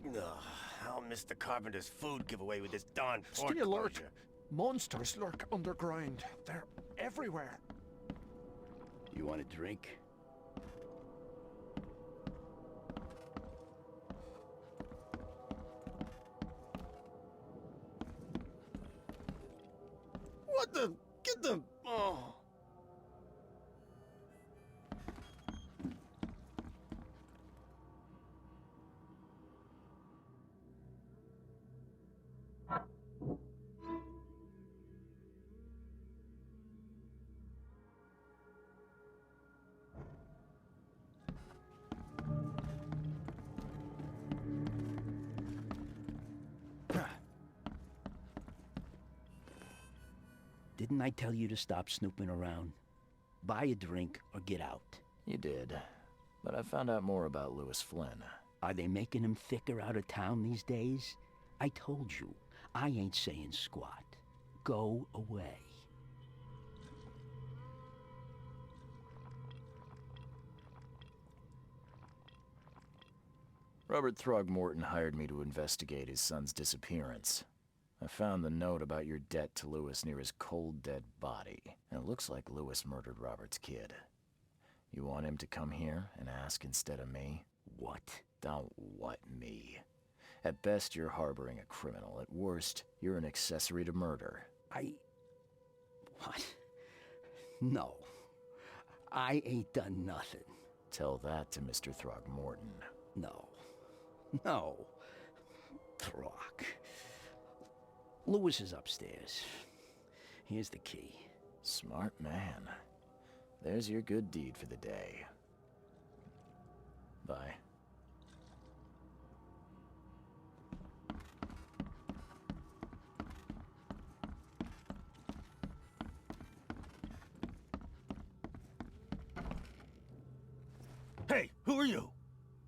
Ugh, I'll miss the carpenter's food giveaway with this darn port Stay alert. closure. Monsters lurk underground. They're everywhere. You want a drink? What the? Get the... Oh. Didn't I tell you to stop snooping around? Buy a drink or get out. You did, but I found out more about Lewis Flynn. Are they making him thicker out of town these days? I told you, I ain't saying squat. Go away. Robert Throgmorton hired me to investigate his son's disappearance. I found the note about your debt to Lewis near his cold, dead body, and it looks like Lewis murdered Robert's kid. You want him to come here and ask instead of me? What? Don't what me. At best, you're harboring a criminal. At worst, you're an accessory to murder. What? No. I ain't done nothing. Tell that to Mr. Throgmorton. No. No. Throg. Lewis is upstairs. Here's the key. Smart man. There's your good deed for the day. Bye. Hey, who are you?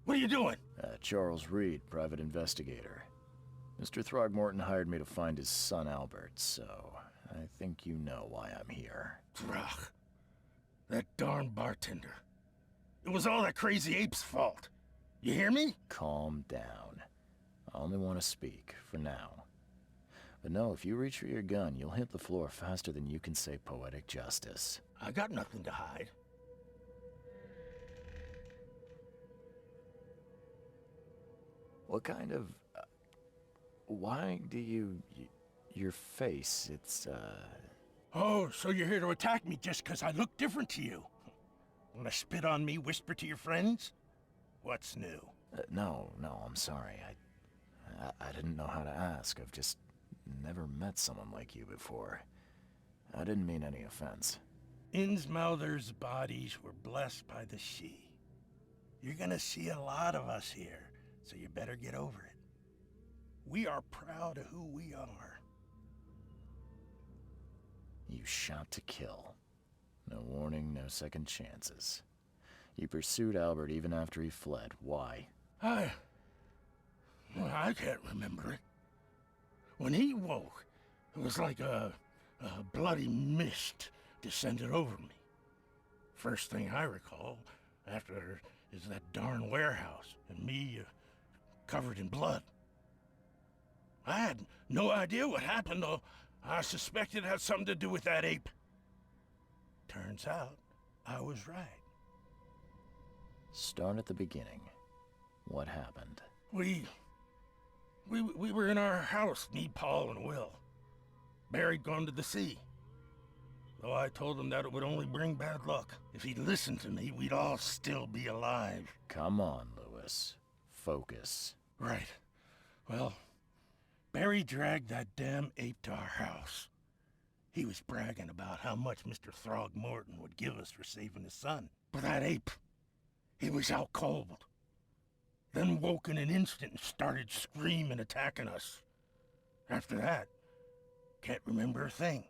What are you doing? Charles Reed, private investigator. Mr. Throgmorton hired me to find his son Albert, so I think you know why I'm here. Throg. That darn bartender. It was all that crazy ape's fault. You hear me? Calm down. I only want to speak, for now. But no, if you reach for your gun, you'll hit the floor faster than you can say poetic justice. I got nothing to hide. What kind of... why do you... your face, it's, Oh, so you're here to attack me just 'cause I look different to you? Wanna spit on me, whisper to your friends? What's new? no, I'm sorry. I didn't know how to ask. I've just never met someone like you before. I didn't mean any offense. Innsmouther's bodies were blessed by the she. You're gonna see a lot of us here, so you better get over it. We are proud of who we are. You shot to kill. No warning, no second chances. You pursued Albert even after he fled. Why? I can't remember it. When he woke, it was like a bloody mist descended over me. First thing I recall after is that darn warehouse and me covered in blood. I had no idea what happened, though I suspected it had something to do with that ape. Turns out, I was right. Start at the beginning. What happened? We were in our house, me, Paul, and Will. Barry'd gone to the sea. Though I told him that it would only bring bad luck. If he'd listened to me, we'd all still be alive. Come on, Lewis. Focus. Right. Well, Barry dragged that damn ape to our house. He was bragging about how much Mr. Throgmorton would give us for saving his son. But that ape, he was out cold. Then woke in an instant and started screaming, attacking us. After that, can't remember a thing.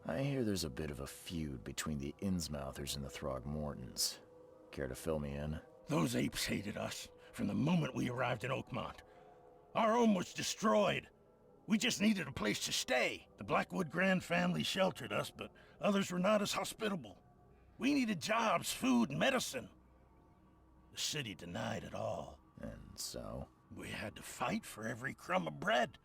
I hear there's a bit of a feud between the Innsmouthers and the Throgmortons. Care to fill me in? Those apes hated us from the moment we arrived in Oakmont. Our home was destroyed. We just needed a place to stay. The Blackwood Grand family sheltered us, but others were not as hospitable. We needed jobs, food, and medicine. The city denied it all. And so? We had to fight for every crumb of bread.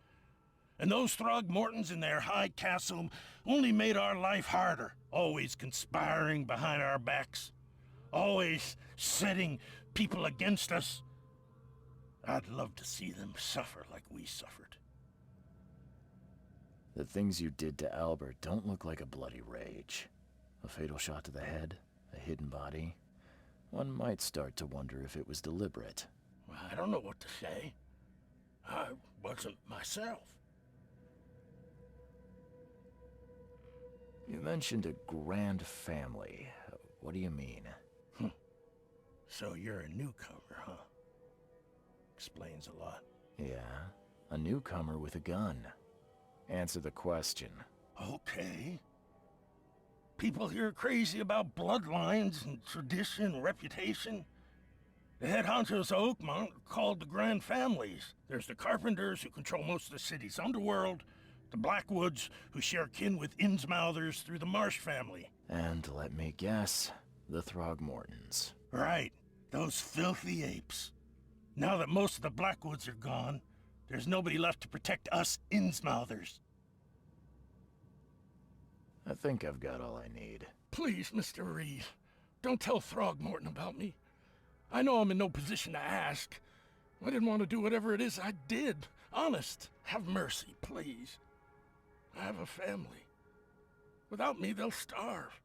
And those Throgmortons in their high castle only made our life harder, always conspiring behind our backs, always setting people against us. I'd love to see them suffer like we suffered. The things you did to Albert don't look like a bloody rage. A fatal shot to the head, a hidden body. One might start to wonder if it was deliberate. I don't know what to say. I wasn't myself. You mentioned a grand family. What do you mean? So you're a newcomer, huh? Explains a lot. Yeah, a newcomer with a gun. Answer the question. Okay. People here are crazy about bloodlines and tradition and reputation. The head honchos of Oakmont are called the Grand Families. There's the Carpenters, who control most of the city's underworld, the Blackwoods, who share kin with Innsmouthers through the Marsh family. And let me guess, the Throgmortons. Right, those filthy apes. Now that most of the Blackwoods are gone, there's nobody left to protect us Innsmouthers. I think I've got all I need. Please, Mr. Reed, don't tell Throgmorton about me. I know I'm in no position to ask. I didn't want to do whatever it is I did. Honest, have mercy, please. I have a family. Without me, they'll starve.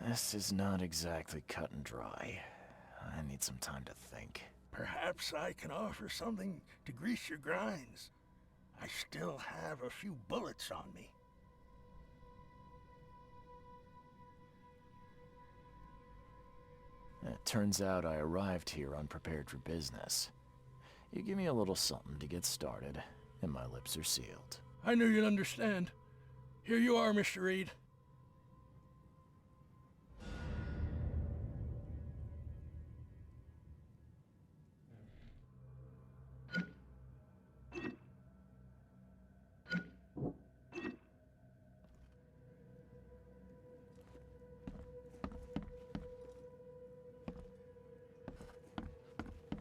This is not exactly cut and dry. I need some time to think. Perhaps I can offer something to grease your grinds. I still have a few bullets on me. It turns out I arrived here unprepared for business. You give me a little something to get started, and my lips are sealed. I knew you'd understand. Here you are, Mr. Reed.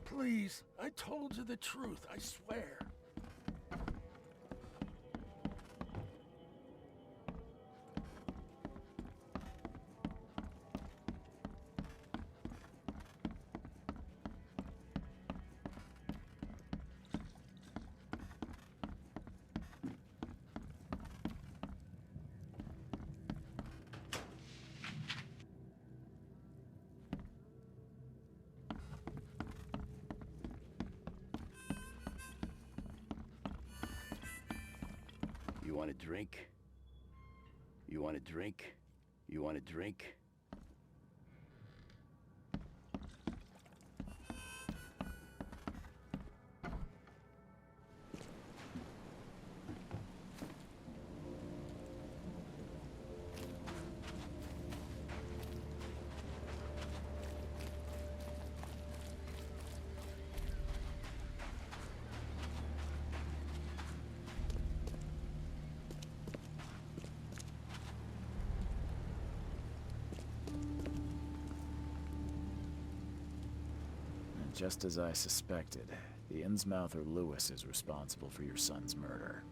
Please, I told you the truth, I swear. You want a drink? You want a drink? You want a drink? Just as I suspected, the Innsmouther Lewis is responsible for your son's murder.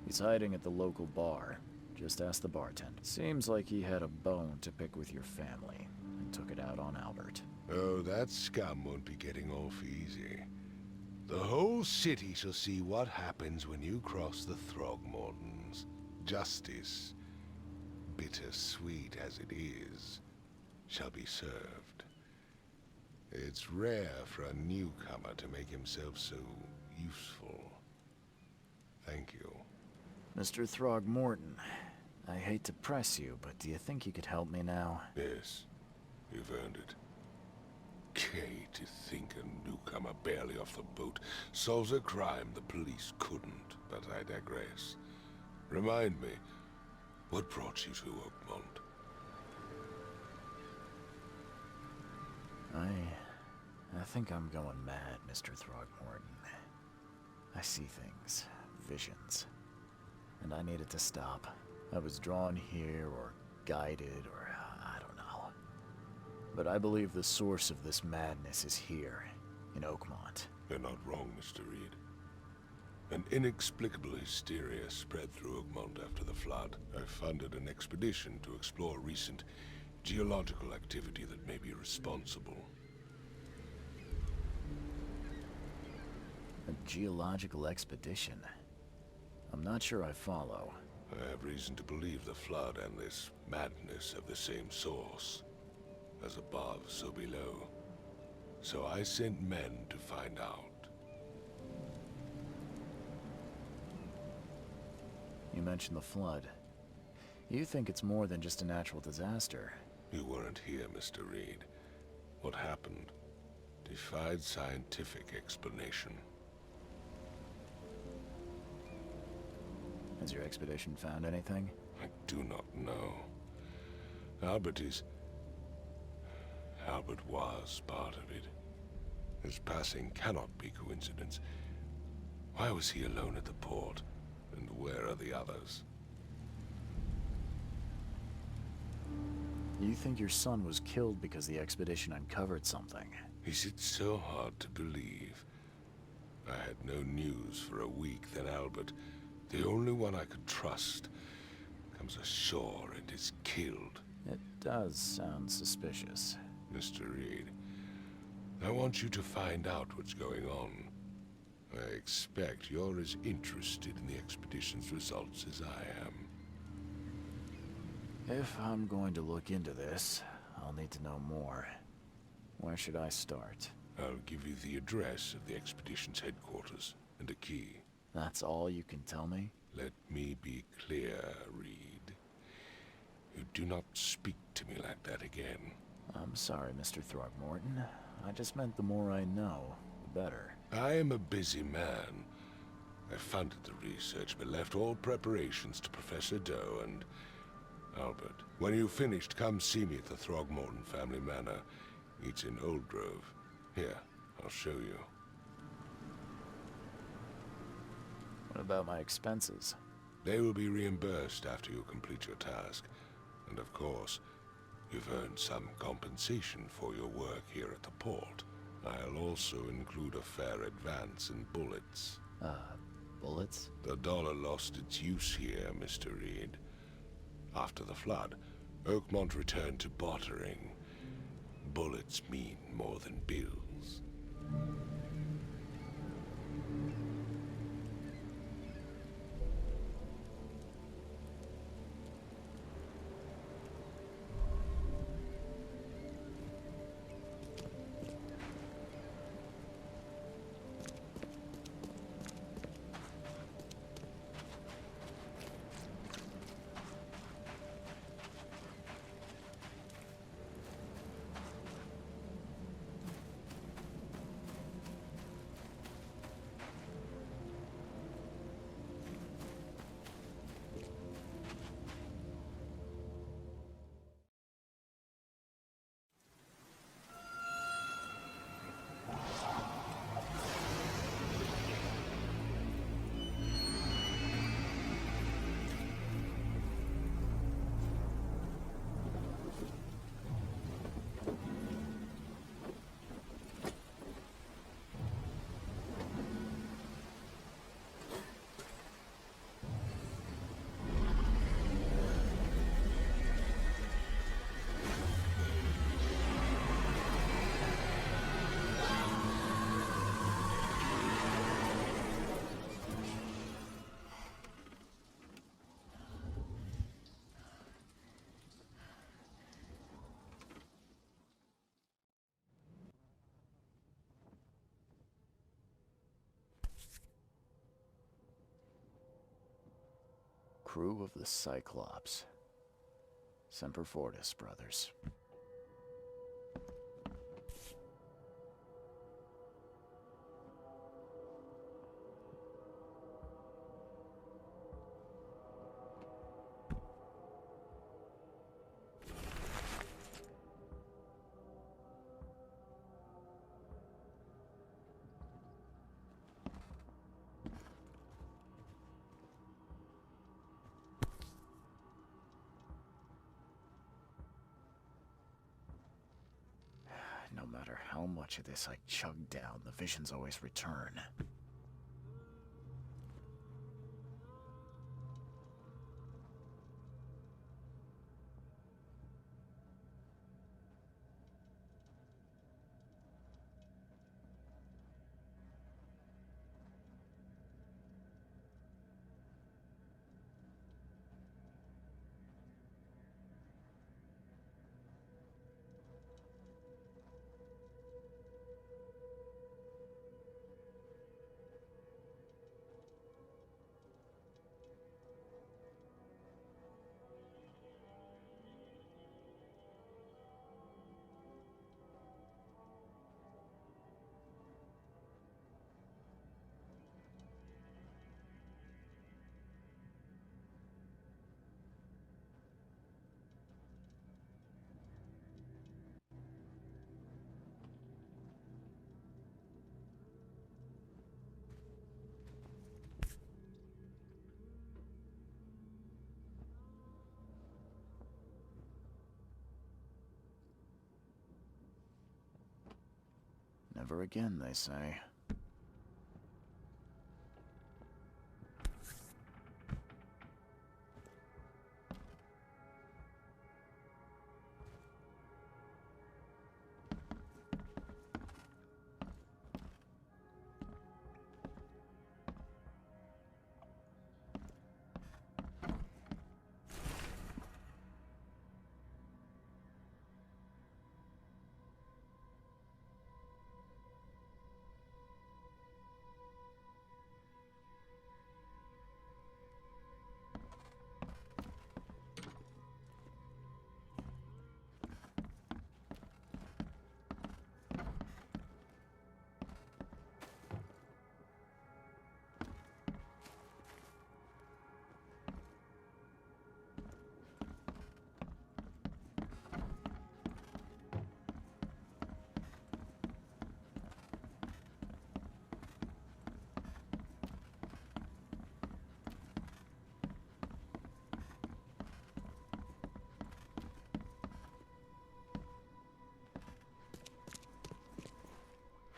He's hiding at the local bar. Just ask the bartender. Seems like he had a bone to pick with your family, and took it out on Albert. Oh, that scum won't be getting off easy. The whole city shall see what happens when you cross the Throgmortons. Justice, bittersweet as it is, shall be served. It's rare for a newcomer to make himself so useful. Thank you. Mr. Throgmorton, I hate to press you, but do you think you could help me now? Yes, you've earned it. Gay to think a newcomer barely off the boat solves a crime the police couldn't, but I digress. Remind me, what brought you to Oakmont? I think I'm going mad, Mr. Throgmorton. I see things, visions, and I needed to stop. I was drawn here, or guided, or I don't know. But I believe the source of this madness is here, in Oakmont. You're not wrong, Mr. Reed. An inexplicable hysteria spread through Oakmont after the flood. I funded an expedition to explore recent geological activity that may be responsible. A geological expedition? I'm not sure I follow. I have reason to believe the flood and this madness have the same source. As above, so below. So I sent men to find out. You mentioned the flood. You think it's more than just a natural disaster? You weren't here, Mr. Reed. What happened defied scientific explanation. Has your expedition found anything? I do not know. Albert was part of it. His passing cannot be coincidence. Why was he alone at the port? And where are the others? You think your son was killed because the expedition uncovered something? Is it so hard to believe? I had no news for a week, then Albert, the only one I could trust, comes ashore and is killed. It does sound suspicious. Mr. Reed, I want you to find out what's going on. I expect you're as interested in the expedition's results as I am. If I'm going to look into this, I'll need to know more. Where should I start? I'll give you the address of the expedition's headquarters and a key. That's all you can tell me? Let me be clear, Reed. You do not speak to me like that again. I'm sorry, Mr. Throckmorton. I just meant the more I know, the better. I am a busy man. I funded the research, but left all preparations to Professor Doe and Albert. When you've finished, come see me at the Throgmorton family manor. It's in Old Grove. Here, I'll show you. What about my expenses? They will be reimbursed after you complete your task. And of course, you've earned some compensation for your work here at the port. I'll also include a fair advance in bullets. Bullets? The dollar lost its use here, Mr. Reed. After the flood, Oakmont returned to bartering. Bullets mean more than bills. Crew of the Cyclops. Semper Fortis, brothers. No matter how much of this I chug down, the visions always return. Never again, they say.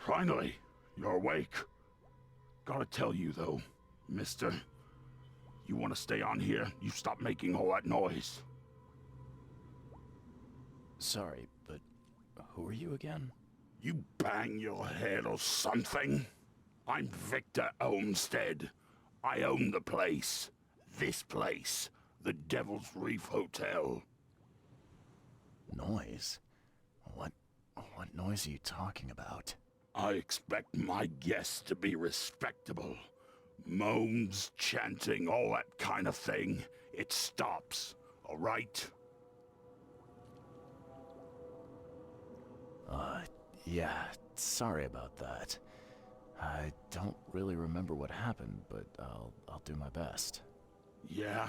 Finally, you're awake. Gotta tell you, though, mister, you want to stay on here, you stop making all that noise. Sorry, but who are you again? You bang your head or something? I'm Victor Olmsted. I own the place. This place. The Devil's Reef Hotel. Noise? What noise are you talking about? I expect my guests to be respectable. Moans, chanting, all that kind of thing. It stops, all right? Yeah, sorry about that. I don't really remember what happened, but I'll do my best. Yeah?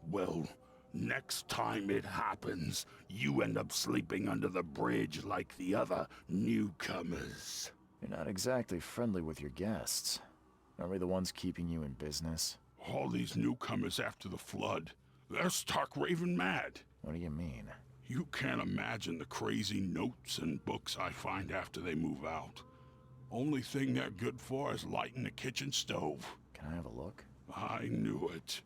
Well, next time it happens, you end up sleeping under the bridge like the other newcomers. You're not exactly friendly with your guests. Aren't we the ones keeping you in business? All these newcomers after the flood, they're stark raving mad. What do you mean? You can't imagine the crazy notes and books I find after they move out. Only thing they're good for is lighting the kitchen stove. Can I have a look? I knew it.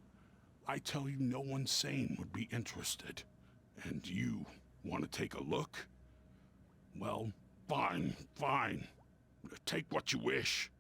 I tell you, no one sane would be interested. And you want to take a look? Well, fine, fine. Take what you wish.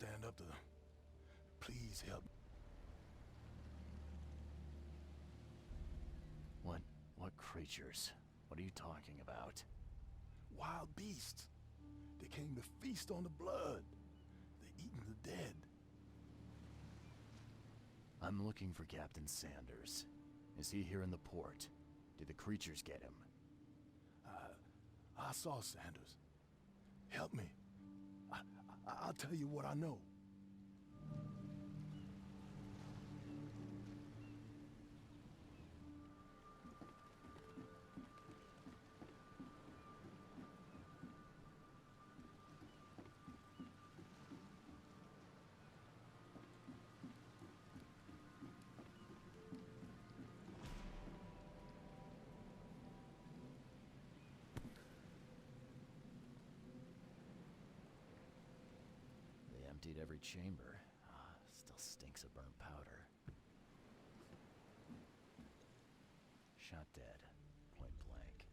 stand up to them. Please help. What creatures? What are you talking about? Wild beasts. They came to feast on the blood. They eaten the dead. I'm looking for Captain Sanders. Is he here in the port? Did the creatures get him? I saw Sanders. Help me. I'll tell you what I know. They emptied every chamber. Still stinks of burnt powder. Shot dead. Point blank.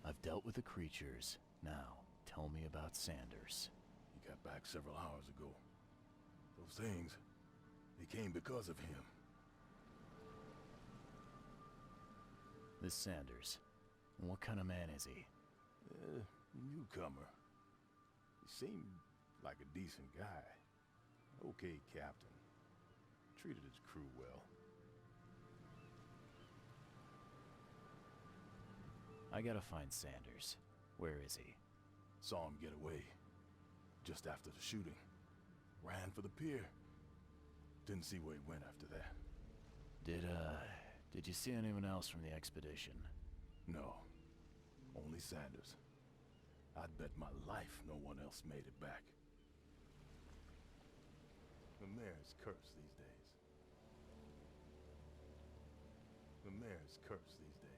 I've dealt with the creatures. Now, tell me about Sanders. He got back several hours ago. Those things, they came because of him. This Sanders. What kind of man is he? Newcomer. He seemed like a decent guy. Okay, Captain. Treated his crew well. I gotta find Sanders. Where is he? Saw him get away. Just after the shooting. Ran for the pier. Didn't see where he went after that. Did you see anyone else from the expedition? No. Only Sanders. I'd bet my life no one else made it back. The mayor's cursed these days. The mayor's cursed these days.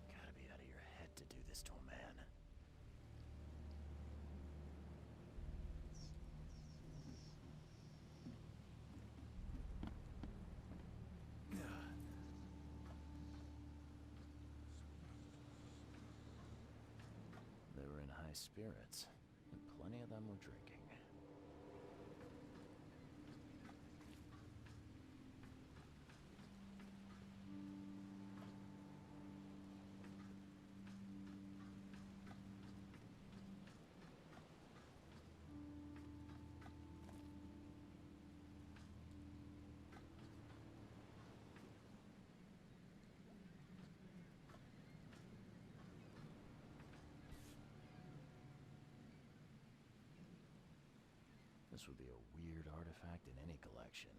Gotta be out of your head to do this to a man. They were in high spirits, and plenty of them were drinking. This would be a weird artifact in any collection.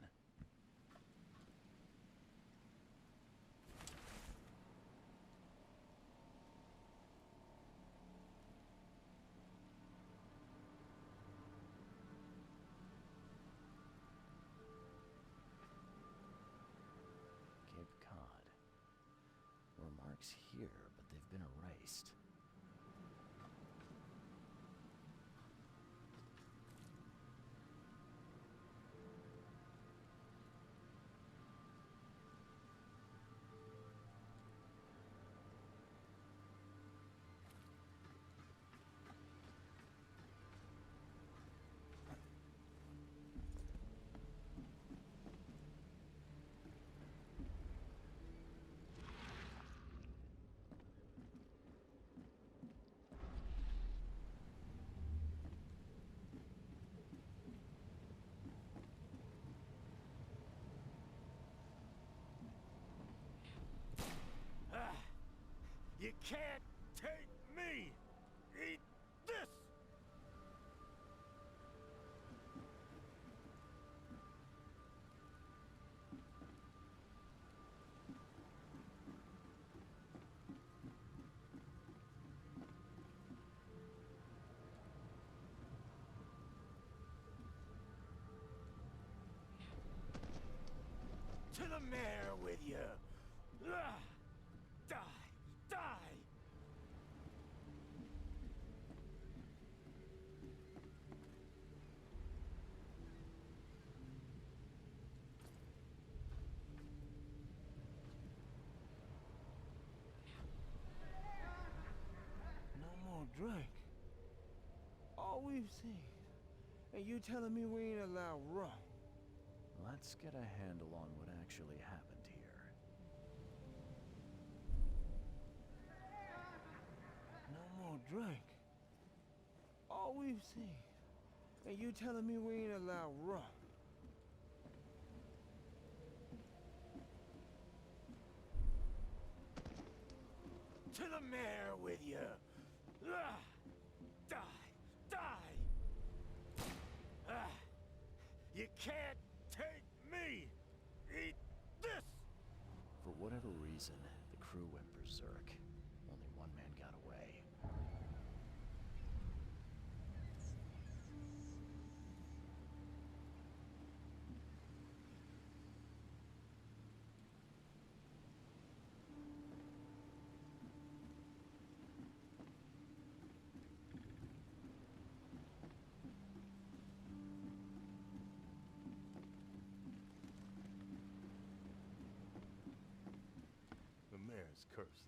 Cape Cod. There were marks here, but they've been erased. To the mayor with you! Ah! Die! Die! No more drink. All we've seen. And you telling me we ain't allowed rum? Let's get a handle on what actually happened here. No more drink. All we've seen. And you telling me we ain't allowed rum? To the mayor with you! Ah! Die! Die! Ah! You can't take me! Eat this! For whatever reason, the crew went berserk. Only one man got away. The mayor's cursed